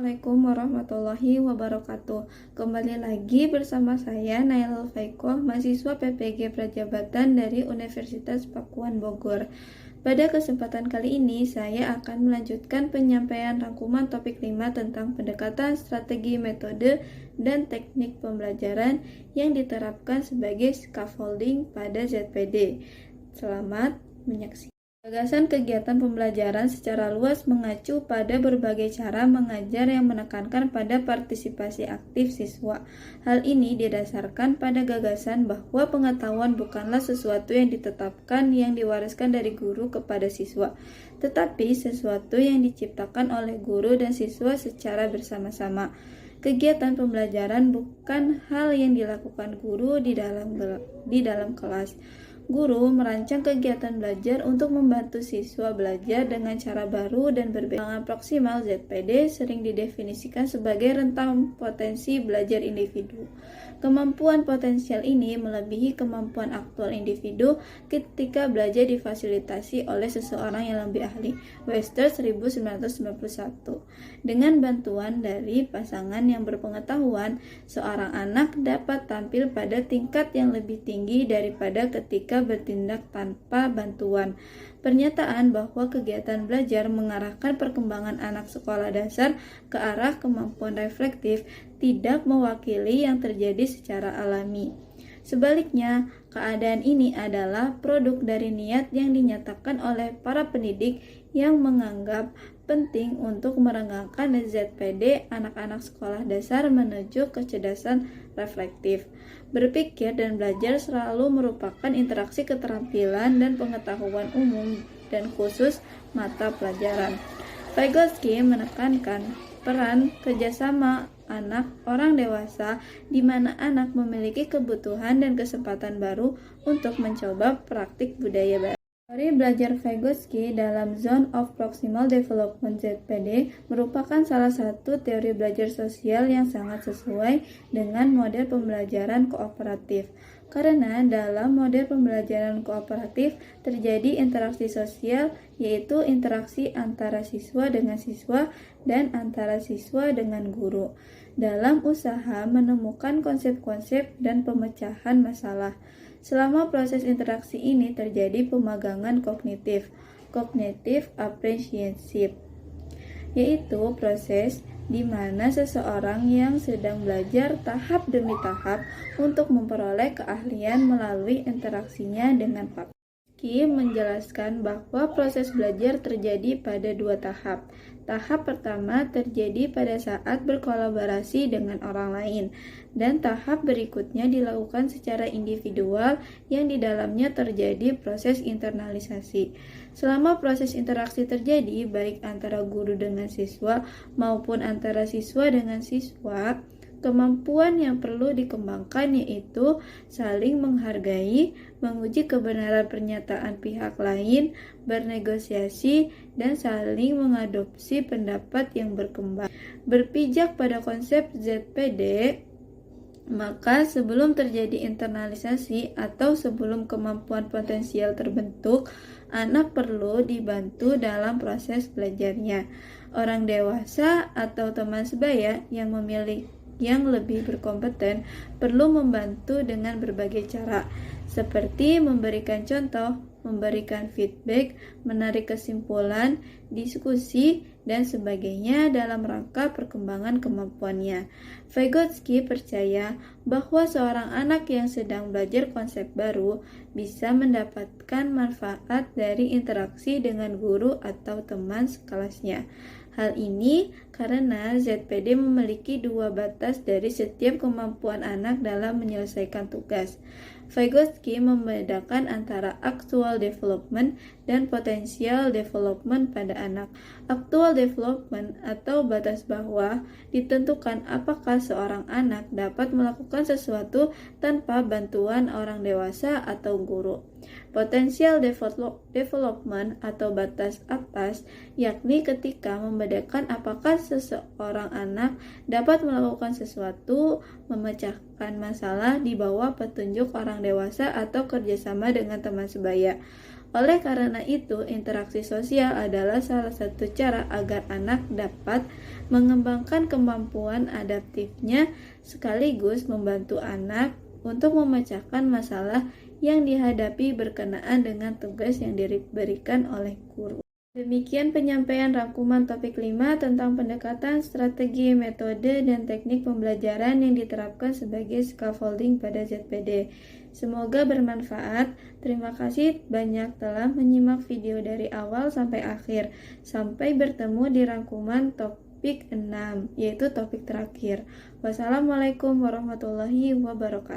Assalamualaikum warahmatullahi wabarakatuh. Kembali lagi bersama saya Nailul Faikoh, mahasiswa PPG Prajabatan dari Universitas Pakuan Bogor. Pada kesempatan kali ini saya akan melanjutkan penyampaian rangkuman topik 5 tentang pendekatan strategi, metode, dan teknik pembelajaran yang diterapkan sebagai scaffolding pada ZPD. Selamat menyaksikan. Gagasan kegiatan pembelajaran secara luas mengacu pada berbagai cara mengajar yang menekankan pada partisipasi aktif siswa. Hal ini didasarkan pada gagasan bahwa pengetahuan bukanlah sesuatu yang ditetapkan yang diwariskan dari guru kepada siswa, tetapi sesuatu yang diciptakan oleh guru dan siswa secara bersama-sama. Kegiatan pembelajaran bukan hal yang dilakukan guru di dalam kelas. Guru merancang kegiatan belajar untuk membantu siswa belajar dengan cara baru dan berbeda. Kemampuan proksimal ZPD sering didefinisikan sebagai rentang potensi belajar individu. Kemampuan potensial ini melebihi kemampuan aktual individu ketika belajar difasilitasi oleh seseorang yang lebih ahli. Webster 1991. Dengan bantuan dari pasangan yang berpengetahuan, seorang anak dapat tampil pada tingkat yang lebih tinggi daripada ketika bertindak tanpa bantuan. Pernyataan bahwa kegiatan belajar mengarahkan perkembangan anak sekolah dasar ke arah kemampuan reflektif tidak mewakili yang terjadi secara alami. Sebaliknya, keadaan ini adalah produk dari niat yang dinyatakan oleh para pendidik yang menganggap penting untuk merenggangkan ZPD anak-anak sekolah dasar menuju kecerdasan reflektif. Berpikir dan belajar selalu merupakan interaksi keterampilan dan pengetahuan umum dan khusus mata pelajaran. Vygotsky menekankan peran kerjasama anak orang dewasa di mana anak memiliki kebutuhan dan kesempatan baru untuk mencoba praktik budaya baru. Teori belajar Vygotsky dalam Zone of Proximal Development ZPD merupakan salah satu teori belajar sosial yang sangat sesuai dengan model pembelajaran kooperatif. Karena dalam model pembelajaran kooperatif terjadi interaksi sosial, yaitu interaksi antara siswa dengan siswa dan antara siswa dengan guru, dalam usaha menemukan konsep-konsep dan pemecahan masalah. Selama proses interaksi ini terjadi pemagangan kognitif, cognitive apprenticeship, yaitu proses di mana seseorang yang sedang belajar tahap demi tahap untuk memperoleh keahlian melalui interaksinya dengan fakta. Ki menjelaskan bahwa proses belajar terjadi pada dua tahap. Tahap pertama terjadi pada saat berkolaborasi dengan orang lain, dan tahap berikutnya dilakukan secara individual yang di dalamnya terjadi proses internalisasi. Selama proses interaksi terjadi, baik antara guru dengan siswa maupun antara siswa dengan siswa, kemampuan yang perlu dikembangkan yaitu saling menghargai, menguji kebenaran pernyataan pihak lain, bernegosiasi, dan saling mengadopsi pendapat yang berkembang. Berpijak pada konsep ZPD, maka sebelum terjadi internalisasi atau sebelum kemampuan potensial terbentuk, anak perlu dibantu dalam proses belajarnya. Orang dewasa atau teman sebaya yang lebih berkompeten perlu membantu dengan berbagai cara, seperti memberikan contoh, memberikan feedback, menarik kesimpulan, diskusi, dan sebagainya dalam rangka perkembangan kemampuannya. Vygotsky percaya bahwa seorang anak yang sedang belajar konsep baru bisa mendapatkan manfaat dari interaksi dengan guru atau teman sekelasnya. Hal ini karena ZPD memiliki dua batas dari setiap kemampuan anak dalam menyelesaikan tugas. Vygotsky membedakan antara actual development dan potential development pada anak. Actual development atau batas bawah ditentukan apakah seorang anak dapat melakukan sesuatu tanpa bantuan orang dewasa atau guru. Potential development atau batas atas yakni ketika membedakan apakah seseorang anak dapat melakukan sesuatu, memecahkan masalah di bawah petunjuk orang dewasa atau kerjasama dengan teman sebaya. Oleh karena itu, interaksi sosial adalah salah satu cara agar anak dapat mengembangkan kemampuan adaptifnya sekaligus membantu anak untuk memecahkan masalah yang dihadapi berkenaan dengan tugas yang diberikan oleh guru. Demikian penyampaian rangkuman topik 5 tentang pendekatan, strategi, metode, dan teknik pembelajaran yang diterapkan sebagai scaffolding pada ZPD. Semoga bermanfaat. Terima kasih banyak telah menyimak video dari awal sampai akhir. Sampai bertemu di rangkuman topik 6, yaitu topik terakhir. Wassalamualaikum warahmatullahi wabarakatuh.